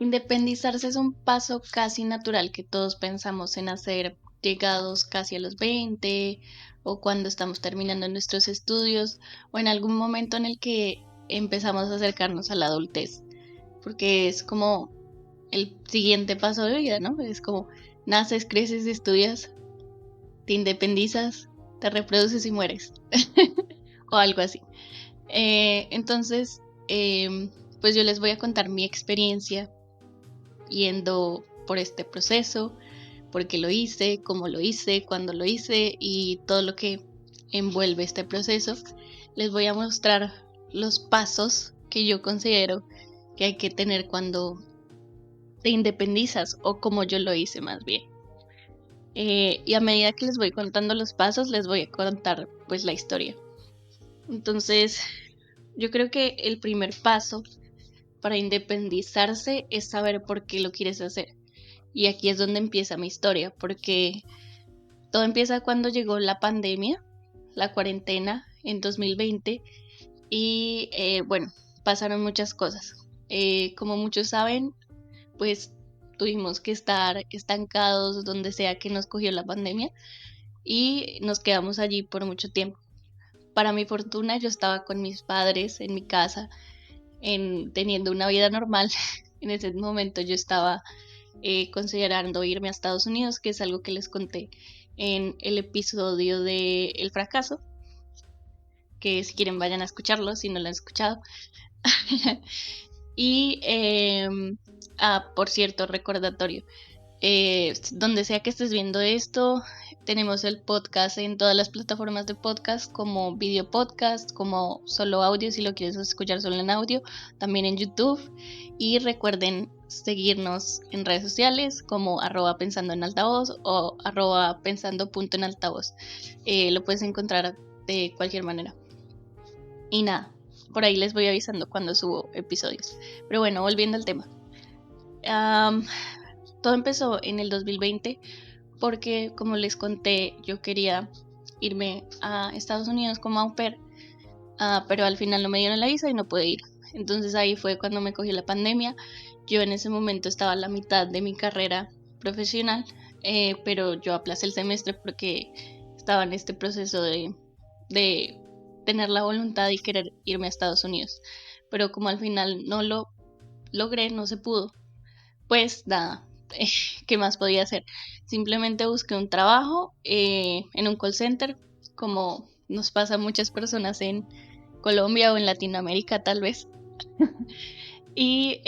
Independizarse es un paso casi natural que todos pensamos en hacer llegados casi a los 20 o cuando estamos terminando nuestros estudios o en algún momento en el que empezamos a acercarnos a la adultez, porque es como el siguiente paso de vida, ¿no? Es como naces, creces, estudias, te independizas, te reproduces y mueres o algo así. Entonces, pues yo les voy a contar mi experiencia yendo por este proceso, por qué lo hice, cómo lo hice, cuándo lo hice y todo lo que envuelve este proceso. Les voy a mostrar los pasos que yo considero que hay que tener cuando te independizas o como yo lo hice más bien. Y a medida que les voy contando los pasos, les voy a contar pues la historia. Entonces, yo creo que el primer paso para independizarse es saber por qué lo quieres hacer. Y aquí es donde empieza mi historia, porque todo empieza cuando llegó la pandemia, la cuarentena en 2020 y bueno, pasaron muchas cosas. Como muchos saben, pues tuvimos que estar estancados donde sea que nos cogió la pandemia y nos quedamos allí por mucho tiempo. Para mi fortuna, yo estaba con mis padres en mi casa, teniendo una vida normal. En ese momento yo estaba considerando irme a Estados Unidos, que es algo que les conté en el episodio de El fracaso, que si quieren vayan a escucharlo si no lo han escuchado. Y, por cierto, recordatorio, donde sea que estés viendo esto, tenemos el podcast en todas las plataformas de podcast, como video podcast, como solo audio, si lo quieres escuchar solo en audio, también en YouTube. Y recuerden seguirnos en redes sociales como @pensando en altavoz o @pensando.enaltavoz. Lo puedes encontrar de cualquier manera. Y nada, por ahí les voy avisando cuando subo episodios. Pero bueno, volviendo al tema. Todo empezó en el 2020 porque, como les conté, yo quería irme a Estados Unidos como au pair, pero al final no me dieron la visa y no pude ir. Entonces ahí fue cuando me cogió la pandemia. Yo en ese momento estaba a la mitad de mi carrera profesional, pero yo aplacé el semestre porque estaba en este proceso de tener la voluntad y querer irme a Estados Unidos. Pero como al final no lo logré, no se pudo, pues nada, ¿qué más podía hacer? Simplemente busqué un trabajo en un call center, como nos pasa a muchas personas en Colombia o en Latinoamérica tal vez. Y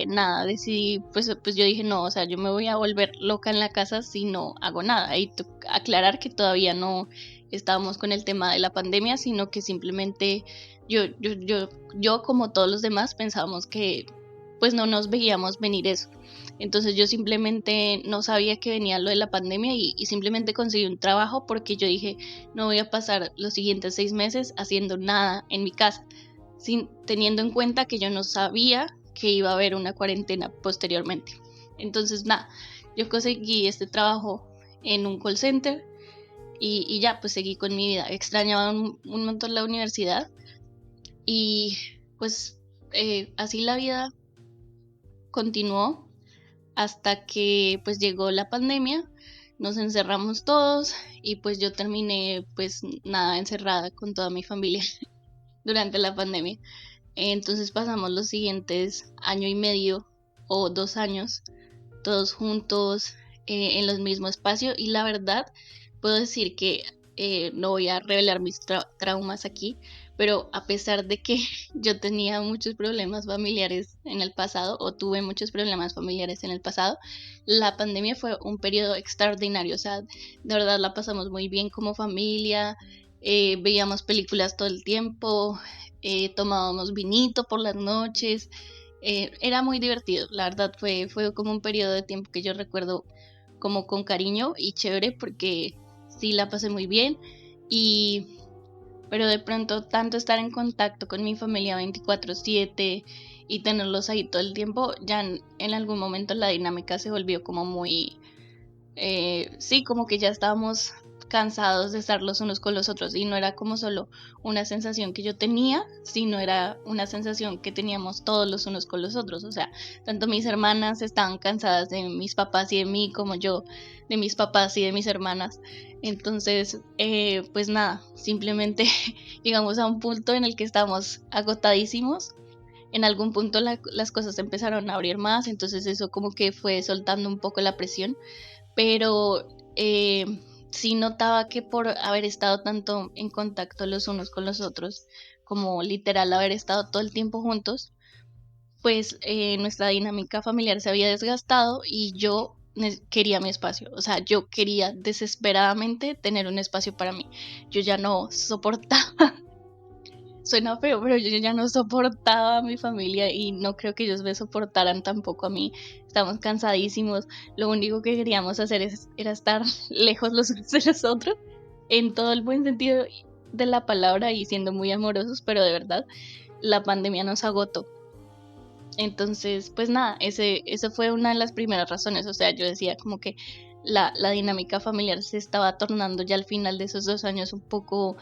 nada, decidí, pues yo dije, no, o sea, yo me voy a volver loca en la casa si no hago nada. Y aclarar que todavía no estábamos con el tema de la pandemia, sino que simplemente yo como todos los demás pensábamos que pues no nos veíamos venir eso. Entonces yo simplemente no sabía que venía lo de la pandemia y simplemente conseguí un trabajo porque yo dije, no voy a pasar los siguientes 6 meses haciendo nada en mi casa, teniendo en cuenta que yo no sabía que iba a haber una cuarentena posteriormente. Entonces nada, yo conseguí este trabajo en un call center y ya pues seguí con mi vida. Extrañaba un montón la universidad y pues así la vida continuó hasta que pues llegó la pandemia, nos encerramos todos y pues yo terminé pues nada encerrada con toda mi familia durante la pandemia. Entonces pasamos los siguientes año y medio o 2 años todos juntos en los mismos espacios y la verdad puedo decir que no voy a revelar mis traumas aquí, pero a pesar de que yo tenía muchos problemas familiares en el pasado o tuve muchos problemas familiares en el pasado, la pandemia fue un periodo extraordinario, o sea, de verdad la pasamos muy bien como familia, veíamos películas todo el tiempo, tomábamos vinito por las noches, era muy divertido, la verdad fue como un periodo de tiempo que yo recuerdo como con cariño y chévere porque sí la pasé muy bien y pero de pronto tanto estar en contacto con mi familia 24/7 y tenerlos ahí todo el tiempo, ya en algún momento la dinámica se volvió como muy, sí, como que ya estábamos cansados de estar los unos con los otros, y no era como solo una sensación que yo tenía, sino era una sensación que teníamos todos los unos con los otros. O sea, tanto mis hermanas estaban cansadas de mis papás y de mí, como yo de mis papás y de mis hermanas. Entonces, pues nada, simplemente llegamos a un punto en el que estábamos agotadísimos. En algún punto las cosas empezaron a abrir más, entonces eso como que fue soltando un poco la presión, pero sí notaba que por haber estado tanto en contacto los unos con los otros, como literal haber estado todo el tiempo juntos, pues nuestra dinámica familiar se había desgastado y yo quería mi espacio. O sea, yo quería desesperadamente tener un espacio para mí. Yo ya no soportaba, suena feo, pero yo ya no soportaba a mi familia y no creo que ellos me soportaran tampoco a mí. Estábamos cansadísimos, lo único que queríamos hacer era estar lejos los unos de los otros, en todo el buen sentido de la palabra y siendo muy amorosos, pero de verdad la pandemia nos agotó. Entonces, pues nada, esa fue una de las primeras razones. O sea, yo decía como que la dinámica familiar se estaba tornando ya al final de esos 2 años un poco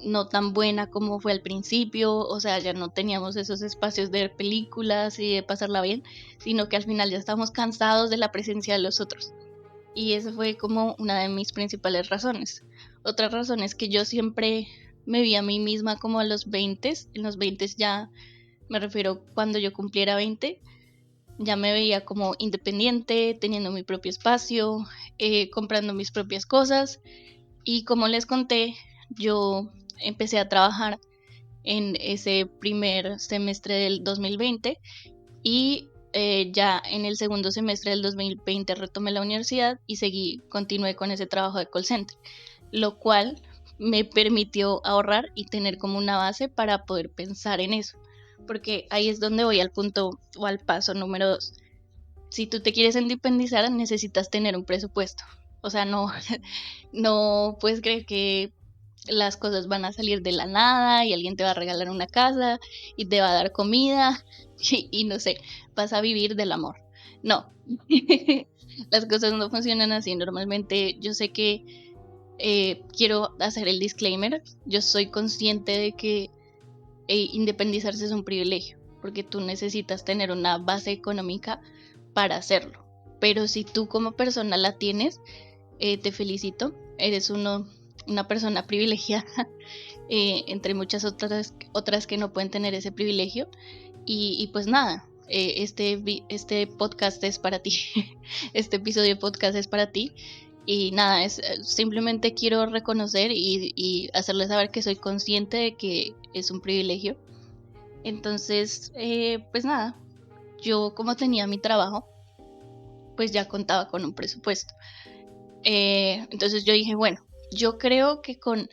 no tan buena como fue al principio. O sea, ya no teníamos esos espacios de ver películas y de pasarla bien, sino que al final ya estábamos cansados de la presencia de los otros. Y esa fue como una de mis principales razones. Otra razón es que yo siempre me vi a mí misma como a los 20, en los 20 ya me refiero cuando yo cumpliera 20, ya me veía como independiente, teniendo mi propio espacio, comprando mis propias cosas. Y como les conté, yo empecé a trabajar en ese primer semestre del 2020 y ya en el segundo semestre del 2020 retomé la universidad y continué con ese trabajo de call center, lo cual me permitió ahorrar y tener como una base para poder pensar en eso, porque ahí es donde voy al punto o al paso número 2. Si tú te quieres independizar, necesitas tener un presupuesto. O sea, no, no puedes creer que las cosas van a salir de la nada y alguien te va a regalar una casa y te va a dar comida y no sé, vas a vivir del amor. No, las cosas no funcionan así. Normalmente yo sé que quiero hacer el disclaimer, yo soy consciente de que independizarse es un privilegio, porque tú necesitas tener una base económica para hacerlo. Pero si tú como persona la tienes, te felicito, eres una persona privilegiada, entre muchas otras que no pueden tener ese privilegio. Y pues nada, este podcast es para ti, este episodio de podcast es para ti. Y nada, simplemente quiero reconocer y hacerles saber que soy consciente de que es un privilegio. Entonces, pues nada, yo como tenía mi trabajo, pues ya contaba con un presupuesto. Entonces yo dije, bueno, yo creo que con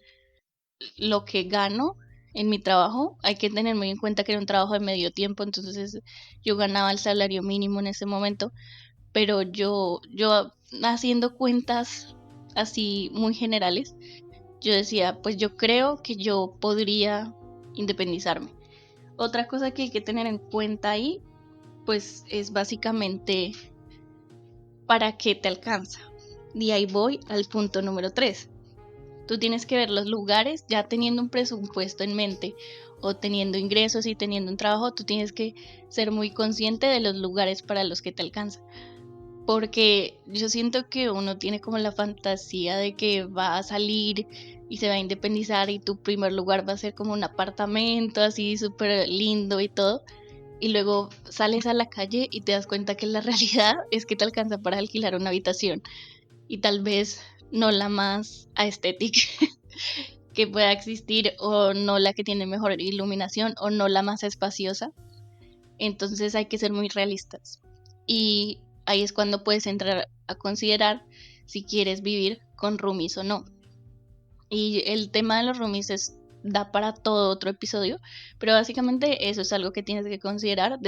lo que gano en mi trabajo, hay que tener muy en cuenta que era un trabajo de medio tiempo, entonces yo ganaba el salario mínimo en ese momento, pero yo haciendo cuentas así muy generales, yo decía, pues yo creo que yo podría independizarme. Otra cosa que hay que tener en cuenta ahí, pues es básicamente para qué te alcanza. Y ahí voy al punto número 3. Tú tienes que ver los lugares, ya teniendo un presupuesto en mente o teniendo ingresos y teniendo un trabajo, tú tienes que ser muy consciente de los lugares para los que te alcanza. Porque yo siento que uno tiene como la fantasía de que va a salir y se va a independizar y tu primer lugar va a ser como un apartamento así súper lindo y todo. Y luego sales a la calle y te das cuenta que la realidad es que te alcanza para alquilar una habitación y tal vez no la más estética que pueda existir, o no la que tiene mejor iluminación, o no la más espaciosa. Entonces hay que ser muy realistas. Y ahí es cuando puedes entrar a considerar si quieres vivir con roomies o no. Y el tema de los roomies da para todo otro episodio, pero básicamente eso es algo que tienes que considerar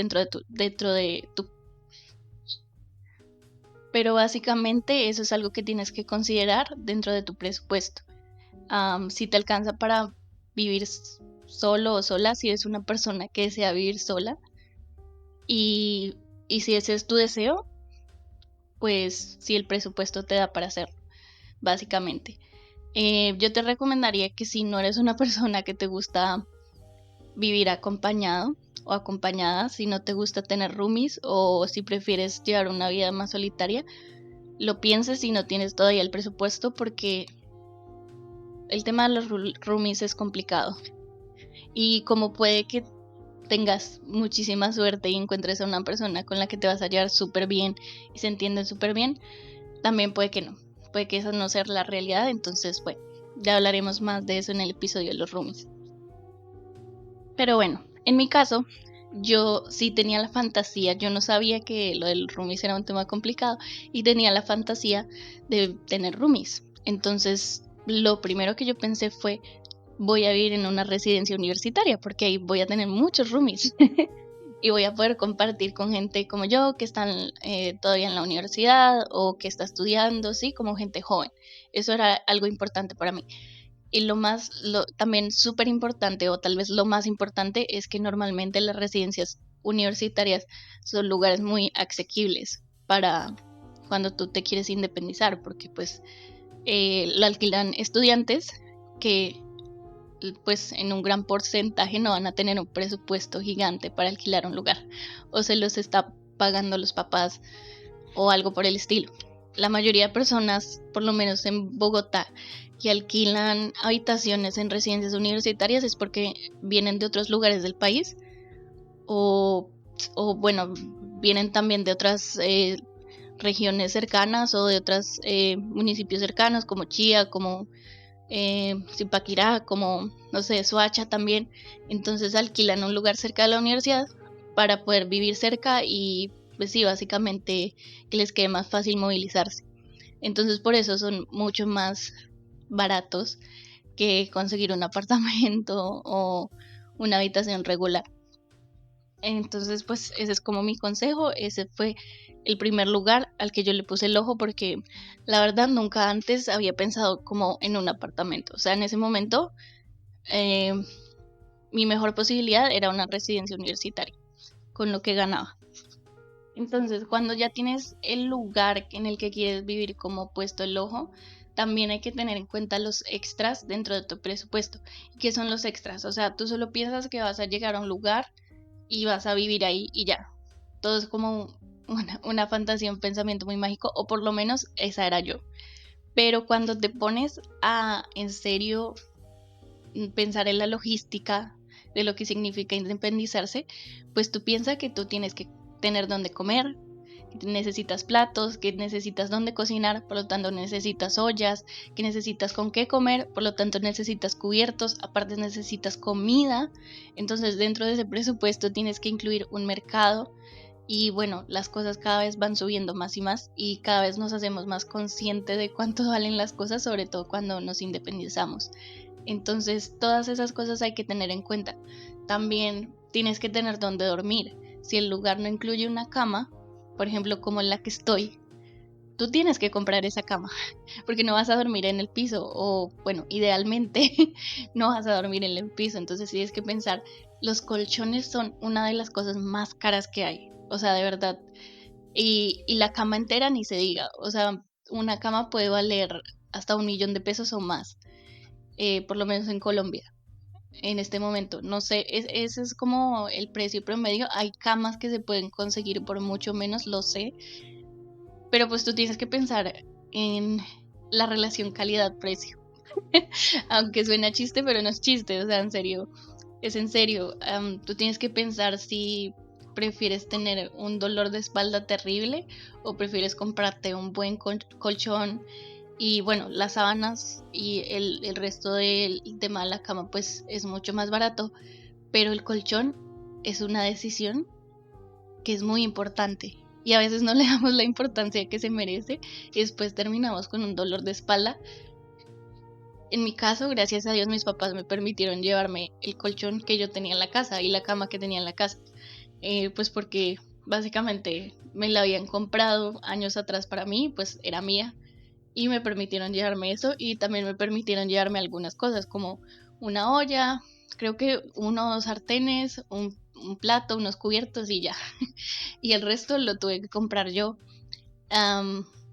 pero básicamente eso es algo que tienes que considerar dentro de tu presupuesto. Si te alcanza para vivir solo o sola, si eres una persona que desea vivir sola, y, y si ese es tu deseo, pues si el presupuesto te da para hacerlo, básicamente. Yo te recomendaría que si no eres una persona que te gusta vivir acompañado o acompañada, si no te gusta tener roomies o si prefieres llevar una vida más solitaria, lo pienses si no tienes todavía el presupuesto, porque el tema de los roomies es complicado. Y como puede que tengas muchísima suerte y encuentres a una persona con la que te vas a llevar súper bien y se entienden súper bien, también puede que no. Puede que eso no sea la realidad, entonces, bueno, ya hablaremos más de eso en el episodio de los roomies. Pero bueno, en mi caso, yo sí tenía la fantasía, yo no sabía que lo del roomies era un tema complicado y tenía la fantasía de tener roomies. Entonces, lo primero que yo pensé fue, voy a vivir en una residencia universitaria porque ahí voy a tener muchos roomies y voy a poder compartir con gente como yo que están todavía en la universidad o que está estudiando, sí, como gente joven. Eso era algo importante para mí. Y también súper importante, o tal vez lo más importante, es que normalmente las residencias universitarias son lugares muy asequibles para cuando tú te quieres independizar, porque pues lo alquilan estudiantes que pues en un gran porcentaje no van a tener un presupuesto gigante para alquilar un lugar, o se los está pagando los papás o algo por el estilo. La mayoría de personas, por lo menos en Bogotá, que alquilan habitaciones en residencias universitarias es porque vienen de otros lugares del país o, bueno, vienen también de otras regiones cercanas o de otros municipios cercanos como Chía, como Zipaquirá, como, no sé, Soacha también. Entonces alquilan un lugar cerca de la universidad para poder vivir cerca y pues sí, básicamente que les quede más fácil movilizarse. Entonces por eso son mucho más baratos que conseguir un apartamento o una habitación regular. Entonces pues ese es como mi consejo, ese fue el primer lugar al que yo le puse el ojo porque la verdad nunca antes había pensado como en un apartamento. O sea, en ese momento eh, mi mejor posibilidad era una residencia universitaria con lo que ganaba. Entonces, cuando ya tienes el lugar en el que quieres vivir como puesto el ojo, también hay que tener en cuenta los extras dentro de tu presupuesto. ¿Qué son los extras? O sea, tú solo piensas que vas a llegar a un lugar y vas a vivir ahí y ya. Todo es como una fantasía, un pensamiento muy mágico, o por lo menos esa era yo. Pero cuando te pones a en serio pensar en la logística de lo que significa independizarse, pues tú piensas que tú tienes que tener donde comer, que necesitas platos, que necesitas donde cocinar, por lo tanto necesitas ollas, que necesitas con qué comer, por lo tanto necesitas cubiertos, aparte necesitas comida. Entonces dentro de ese presupuesto tienes que incluir un mercado y bueno, las cosas cada vez van subiendo más y más y cada vez nos hacemos más conscientes de cuánto valen las cosas, sobre todo cuando nos independizamos. Entonces, todas esas cosas hay que tener en cuenta. También tienes que tener donde dormir. Si el lugar no incluye una cama, por ejemplo, como en la que estoy, tú tienes que comprar esa cama, porque no vas a dormir en el piso, o bueno, idealmente no vas a dormir en el piso. Entonces tienes que pensar, los colchones son una de las cosas más caras que hay, o sea, de verdad. Y la cama entera ni se diga, o sea, una cama puede valer hasta 1 millón de pesos o más, por lo menos en Colombia en este momento. No sé, ese es como el precio promedio. Hay camas que se pueden conseguir por mucho menos, lo sé, pero pues tú tienes que pensar en la relación calidad-precio. Aunque suena chiste, pero no es chiste, o sea, en serio, es en serio. Tú tienes que pensar si prefieres tener un dolor de espalda terrible o prefieres comprarte un buen colchón. Y bueno, las sábanas y el resto del tema de la cama pues es mucho más barato, pero el colchón es una decisión que es muy importante y a veces no le damos la importancia que se merece y después terminamos con un dolor de espalda. En mi caso, gracias a Dios, mis papás me permitieron llevarme el colchón que yo tenía en la casa y la cama que tenía en la casa, pues porque básicamente me la habían comprado años atrás para mí, pues era mía y me permitieron llevarme eso y también me permitieron llevarme algunas cosas como una olla, creo que unos sartenes, un plato, unos cubiertos y ya. Y el resto lo tuve que comprar yo.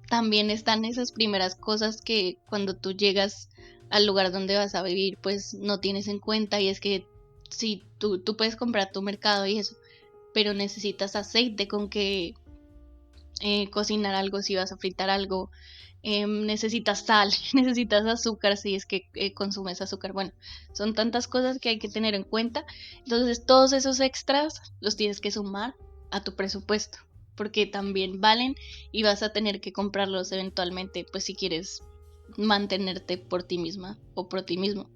también están esas primeras cosas que cuando tú llegas al lugar donde vas a vivir, pues no tienes en cuenta, y es que si tú puedes comprar tu mercado y eso, pero necesitas aceite con que cocinar algo, si vas a fritar algo, necesitas sal, necesitas azúcar si es que consumes azúcar. Bueno, son tantas cosas que hay que tener en cuenta. Entonces, todos esos extras los tienes que sumar a tu presupuesto, porque también valen y vas a tener que comprarlos eventualmente, pues si quieres mantenerte por ti misma o por ti mismo.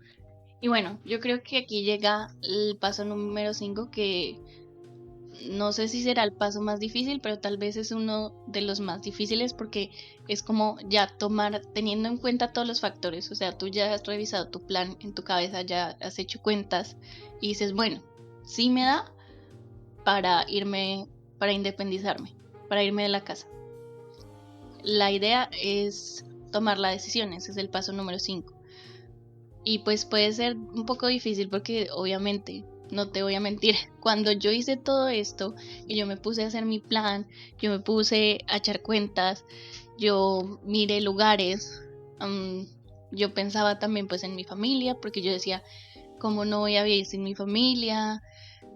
Y bueno, yo creo que aquí llega el paso número 5, que no sé si será el paso más difícil, pero tal vez es uno de los más difíciles, porque es como ya tomar, teniendo en cuenta todos los factores. O sea, tú ya has revisado tu plan en tu cabeza, ya has hecho cuentas y dices, bueno, sí me da para irme, para independizarme, para irme de la casa. La idea es tomar la decisión, ese es el paso número 5. Y pues puede ser un poco difícil porque obviamente, no te voy a mentir, cuando yo hice todo esto y yo me puse a hacer mi plan, yo me puse a echar cuentas, yo miré lugares, yo pensaba también pues en mi familia, porque yo decía, ¿cómo no voy a vivir sin mi familia?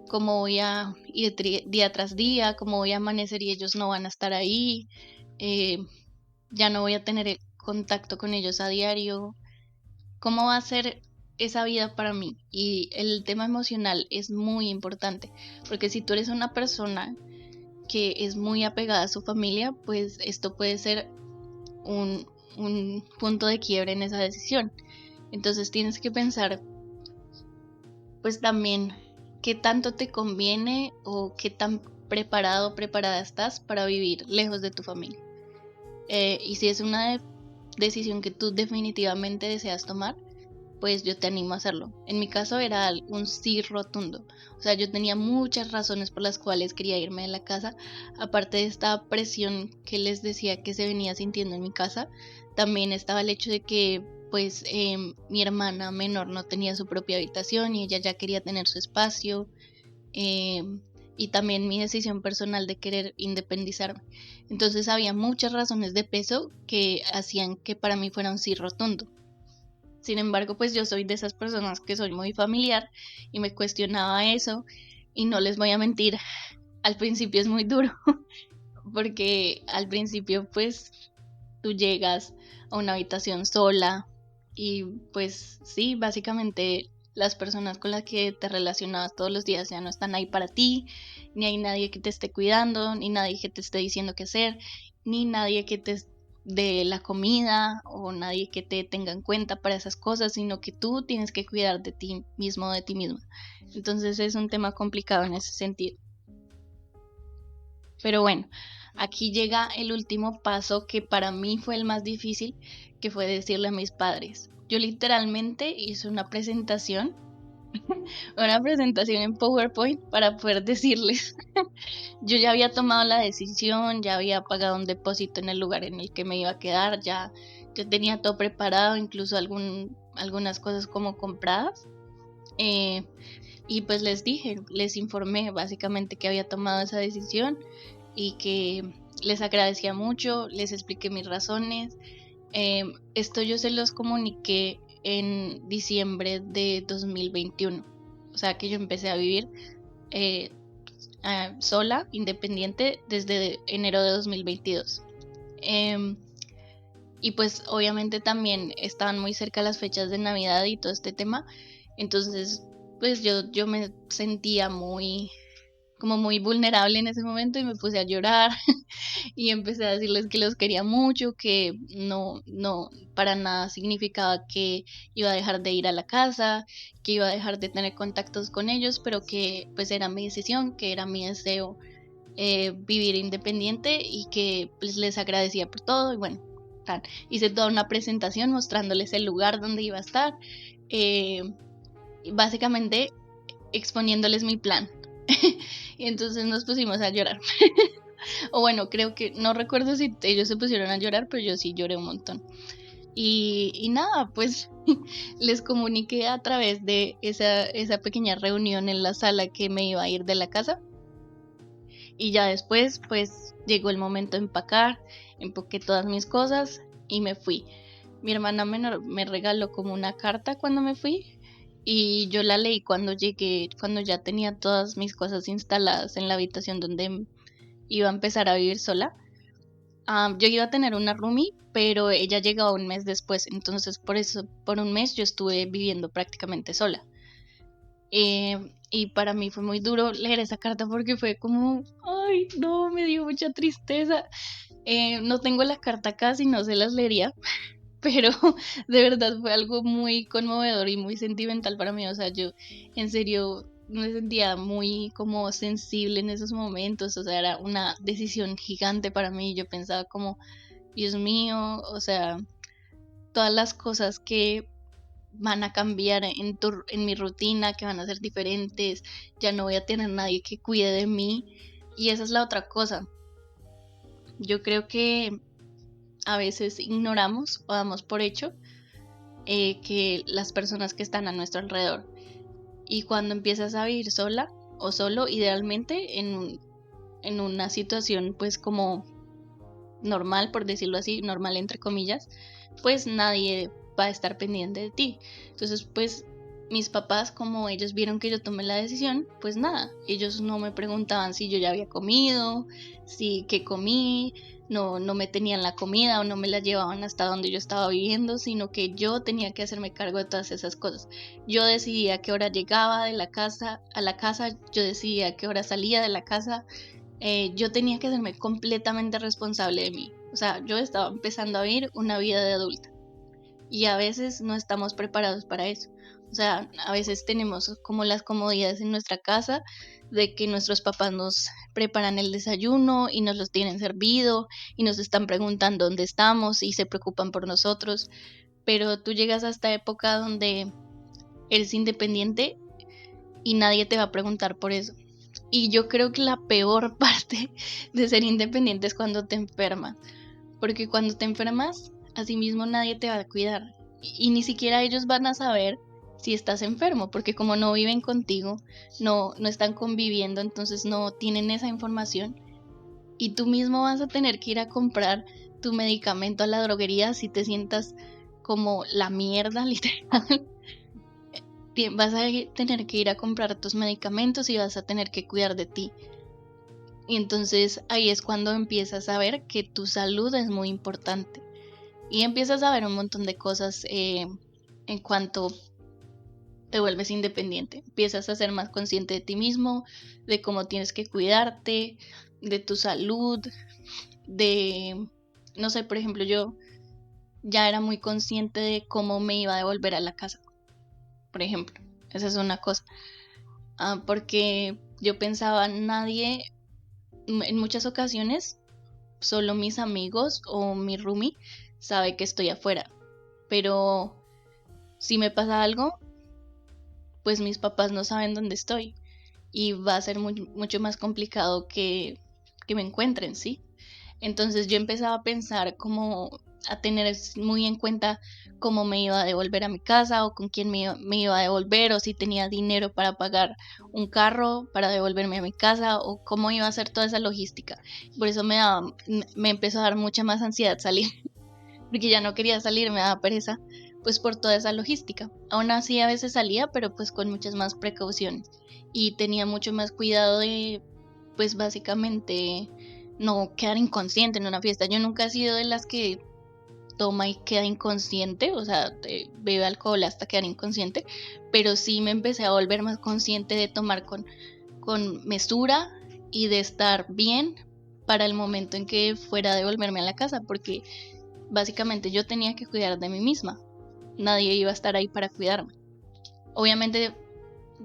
¿Cómo voy a ir día tras día? ¿Cómo voy a amanecer y ellos no van a estar ahí? Eh, ya no voy a tener el contacto con ellos a diario. ¿Cómo va a ser esa vida para mí? Y el tema emocional es muy importante, porque si tú eres una persona que es muy apegada a su familia, pues esto puede ser un punto de quiebre en esa decisión. Entonces tienes que pensar, pues también, qué tanto te conviene o qué tan preparado o preparada estás para vivir lejos de tu familia. Y si es una decisión que tú definitivamente deseas tomar, pues yo te animo a hacerlo. En mi caso era un sí rotundo. O sea, yo tenía muchas razones por las cuales quería irme de la casa. Aparte de esta presión que les decía que se venía sintiendo en mi casa, también estaba el hecho de que pues mi hermana menor no tenía su propia habitación y ella ya quería tener su espacio. Y también mi decisión personal de querer independizarme. Entonces había muchas razones de peso que hacían que para mí fuera un sí rotundo. Sin embargo, pues yo soy de esas personas que soy muy familiar y me cuestionaba eso, y no les voy a mentir, al principio es muy duro, porque al principio pues tú llegas a una habitación sola y pues sí, básicamente las personas con las que te relacionabas todos los días ya no están ahí para ti, ni hay nadie que te esté cuidando, ni nadie que te esté diciendo qué hacer, ni nadie que te dé la comida, o nadie que te tenga en cuenta para esas cosas, sino que tú tienes que cuidar de ti mismo, de ti misma. Entonces es un tema complicado en ese sentido. Pero bueno, aquí llega el último paso, que para mí fue el más difícil, que fue decirle a mis padres. Yo literalmente hice una presentación en PowerPoint para poder decirles. Yo ya había tomado la decisión, ya había pagado un depósito en el lugar en el que me iba a quedar, ya tenía todo preparado, incluso algunas cosas como compradas. Eh, y pues les dije, les informé básicamente que había tomado esa decisión y que les agradecía mucho, les expliqué mis razones. Esto yo se los comuniqué en diciembre de 2021, o sea que yo empecé a vivir eh, sola, independiente, desde enero de 2022. Y pues obviamente también estaban muy cerca las fechas de Navidad y todo este tema, entonces pues yo me sentía como muy vulnerable en ese momento, y me puse a llorar y empecé a decirles que los quería mucho, que no para nada significaba que iba a dejar de ir a la casa, que iba a dejar de tener contactos con ellos, pero que pues era mi decisión, que era mi deseo vivir independiente, y que pues les agradecía por todo. Y bueno, hice toda una presentación mostrándoles el lugar donde iba a estar, eh, básicamente exponiéndoles mi plan. Y entonces nos pusimos a llorar. O bueno, creo que, no recuerdo si ellos se pusieron a llorar, pero yo sí lloré un montón. Y nada, pues les comuniqué a través de esa pequeña reunión en la sala que me iba a ir de la casa. Y ya después, pues llegó el momento de empacar empaqué todas mis cosas y me fui. Mi hermana menor me regaló como una carta cuando me fui y yo la leí cuando llegué, cuando ya tenía todas mis cosas instaladas en la habitación donde iba a empezar a vivir sola. Yo iba a tener una roomie, pero ella llegó un mes después, entonces por eso, por un mes yo estuve viviendo prácticamente sola. Y para mí fue muy duro leer esa carta porque fue como, ay, no, me dio mucha tristeza. No tengo la carta acá, si no se las leería, pero de verdad fue algo muy conmovedor y muy sentimental para mí. O sea, yo en serio me sentía muy como sensible en esos momentos. O sea, era una decisión gigante para mí. Yo pensaba como, Dios mío, o sea, todas las cosas que van a cambiar en mi rutina, que van a ser diferentes, ya no voy a tener nadie que cuide de mí. Y esa es la otra cosa. Yo creo que a veces ignoramos o damos por hecho que las personas que están a nuestro alrededor. Y cuando empiezas a vivir sola o solo, idealmente en una situación pues como normal, por decirlo así, normal entre comillas, pues nadie va a estar pendiente de ti. Entonces, pues mis papás, como ellos vieron que yo tomé la decisión, pues nada, ellos no me preguntaban si yo ya había comido, si qué comí, no me tenían la comida o no me la llevaban hasta donde yo estaba viviendo, sino que yo tenía que hacerme cargo de todas esas cosas. Yo decidía a qué hora llegaba de la casa a la casa, yo decidía a qué hora salía de la casa. Yo tenía que hacerme completamente responsable de mí. O sea, yo estaba empezando a vivir una vida de adulta y a veces no estamos preparados para eso. O sea, a veces tenemos como las comodidades en nuestra casa de que nuestros papás nos preparan el desayuno y nos los tienen servido y nos están preguntando dónde estamos y se preocupan por nosotros, pero tú llegas a esta época donde eres independiente y nadie te va a preguntar por eso. Y yo creo que la peor parte de ser independiente es cuando te enfermas, porque cuando te enfermas, asimismo nadie te va a cuidar y ni siquiera ellos van a saber si estás enfermo, porque como no viven contigo, no están conviviendo, entonces no tienen esa información y tú mismo vas a tener que ir a comprar tu medicamento a la droguería si te sientas como la mierda, literal. Vas a tener que ir a comprar tus medicamentos y vas a tener que cuidar de ti. Y entonces ahí es cuando empiezas a ver que tu salud es muy importante. Y empiezas a ver un montón de cosas en cuanto te vuelves independiente. Empiezas a ser más consciente de ti mismo, de cómo tienes que cuidarte, de tu salud, de, no sé, por ejemplo, yo ya era muy consciente de cómo me iba a devolver a la casa, por ejemplo. Esa es una cosa. Porque yo pensaba, nadie, en muchas ocasiones, solo mis amigos o mi roomie sabe que estoy afuera. Pero si me pasa algo, pues mis papás no saben dónde estoy. Y va a ser mucho más complicado que me encuentren, ¿sí? Entonces yo empezaba a pensar como a tener muy en cuenta cómo me iba a devolver a mi casa o con quién me iba a devolver o si tenía dinero para pagar un carro para devolverme a mi casa o cómo iba a hacer toda esa logística. Por eso me empezó a dar mucha más ansiedad salir, porque ya no quería salir, me daba pereza, pues por toda esa logística. Aún así a veces salía, pero pues con muchas más precauciones y tenía mucho más cuidado de, pues básicamente no quedar inconsciente en una fiesta. Yo nunca he sido de las que toma y queda inconsciente, o sea, bebe alcohol hasta quedar inconsciente, pero sí me empecé a volver más consciente de tomar con mesura y de estar bien para el momento en que fuera a devolverme a la casa, porque básicamente yo tenía que cuidar de mí misma, nadie iba a estar ahí para cuidarme. Obviamente,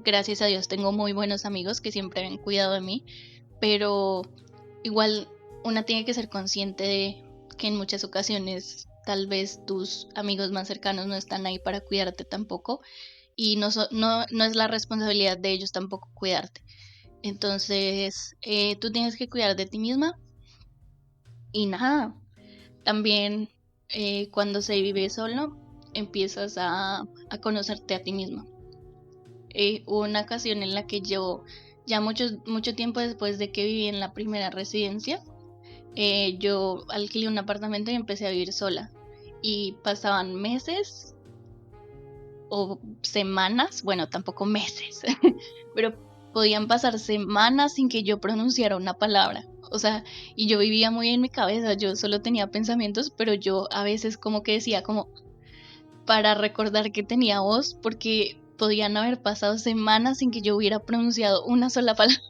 gracias a Dios, tengo muy buenos amigos que siempre han cuidado de mí, pero igual una tiene que ser consciente de que en muchas ocasiones tal vez tus amigos más cercanos no están ahí para cuidarte tampoco y no es la responsabilidad de ellos tampoco cuidarte. Entonces, tú tienes que cuidar de ti misma y nada, también cuando se vive solo, empiezas a conocerte a ti misma. Hubo una ocasión en la que yo, ya mucho tiempo después de que viví en la primera residencia, yo alquilé un apartamento y empecé a vivir sola. Y pasaban meses o semanas, bueno, tampoco meses, pero podían pasar semanas sin que yo pronunciara una palabra. O sea, y yo vivía muy en mi cabeza, yo solo tenía pensamientos, pero yo a veces como que decía como para recordar que tenía voz, porque podían haber pasado semanas sin que yo hubiera pronunciado una sola palabra,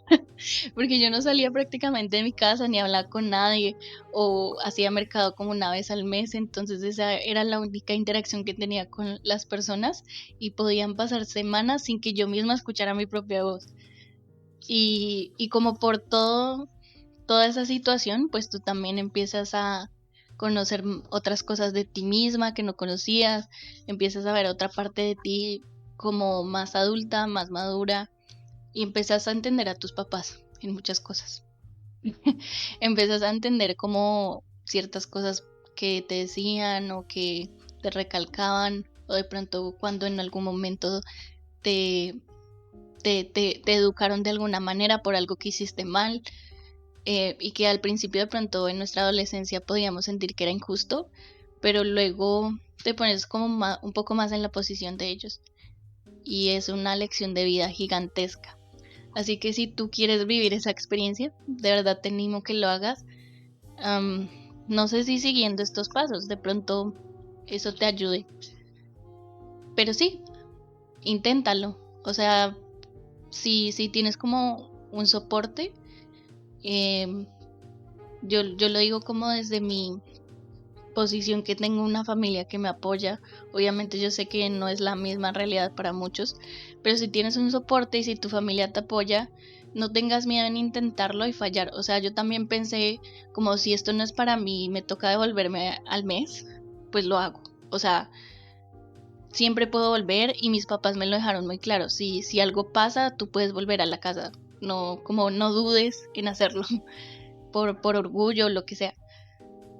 porque yo no salía prácticamente de mi casa ni hablaba con nadie o hacía mercado como una vez al mes, entonces esa era la única interacción que tenía con las personas y podían pasar semanas sin que yo misma escuchara mi propia voz. Y como por toda esa situación, pues tú también empiezas a conocer otras cosas de ti misma que no conocías, empiezas a ver otra parte de ti como más adulta, más madura, y empiezas a entender a tus papás en muchas cosas. Empiezas a entender como ciertas cosas que te decían o que te recalcaban, o de pronto cuando en algún momento te, te educaron de alguna manera por algo que hiciste mal, y que al principio de pronto en nuestra adolescencia podíamos sentir que era injusto, pero luego te pones como un poco más en la posición de ellos y es una lección de vida gigantesca. Así que si tú quieres vivir esa experiencia, de verdad te animo que lo hagas. Um, no sé si siguiendo estos pasos, de pronto eso te ayude. Pero sí, inténtalo. O sea, si tienes como un soporte, eh, yo lo digo como desde mi posición, que tengo una familia que me apoya. Obviamente yo sé que no es la misma realidad para muchos, pero si tienes un soporte y si tu familia te apoya, no tengas miedo en intentarlo y fallar. O sea, yo también pensé como si esto no es para mí y me toca devolverme al mes, pues lo hago. O sea, siempre puedo volver y mis papás me lo dejaron muy claro. Si algo pasa, tú puedes volver a la casa. No, como no dudes en hacerlo por orgullo o lo que sea.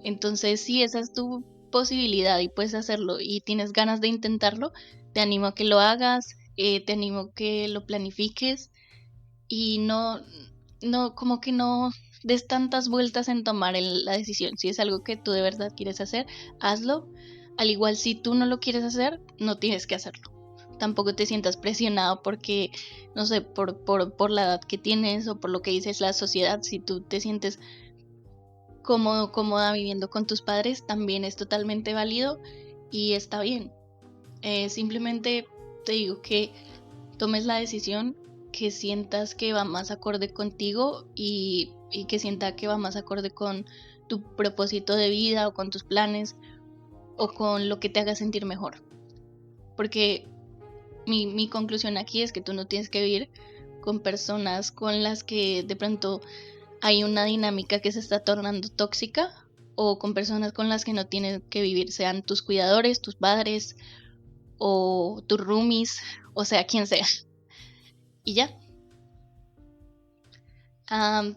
Entonces, si esa es tu posibilidad y puedes hacerlo y tienes ganas de intentarlo, te animo a que lo hagas, te animo a que lo planifiques y como que no des tantas vueltas en tomar la decisión. Si es algo que tú de verdad quieres hacer, hazlo. Al igual, si tú no lo quieres hacer, no tienes que hacerlo. Tampoco te sientas presionado porque, no sé, por la edad que tienes o por lo que dices la sociedad. Si tú te sientes cómodo, cómoda viviendo con tus padres, también es totalmente válido y está bien. Simplemente te digo que tomes la decisión que sientas que va más acorde contigo y que sienta que va más acorde con tu propósito de vida o con tus planes o con lo que te haga sentir mejor. Porque mi conclusión aquí es que tú no tienes que vivir con personas con las que de pronto hay una dinámica que se está tornando tóxica, o con personas con las que no tienes que vivir, sean tus cuidadores, tus padres o tus roomies, o sea, quien sea. Y ya.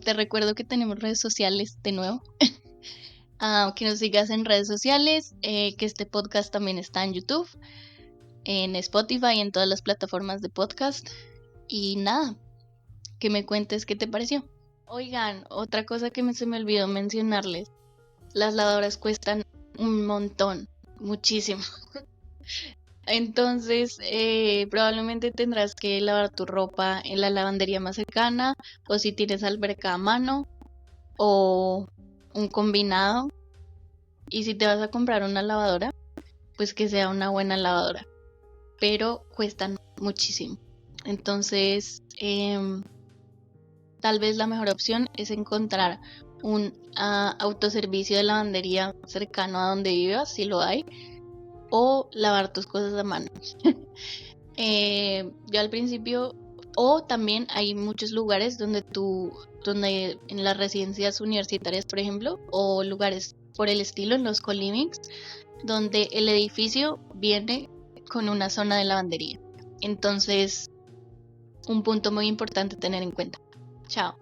Te recuerdo que tenemos redes sociales de nuevo. Que nos sigas en redes sociales, que este podcast también está en YouTube, en Spotify, en todas las plataformas de podcast. Y nada, que me cuentes qué te pareció. Oigan, otra cosa que se me olvidó mencionarles. Las lavadoras cuestan un montón, muchísimo. Entonces, probablemente tendrás que lavar tu ropa en la lavandería más cercana, o si tienes alberca a mano, o un combinado. Y si te vas a comprar una lavadora, pues que sea una buena lavadora. Pero cuestan muchísimo. Entonces, tal vez la mejor opción es encontrar un autoservicio de lavandería cercano a donde vivas, si lo hay, o lavar tus cosas a mano. Yo al principio, o también hay muchos lugares donde en las residencias universitarias, por ejemplo, o lugares por el estilo, en los co-livings, donde el edificio viene con una zona de lavandería. Entonces, un punto muy importante a tener en cuenta. Chao.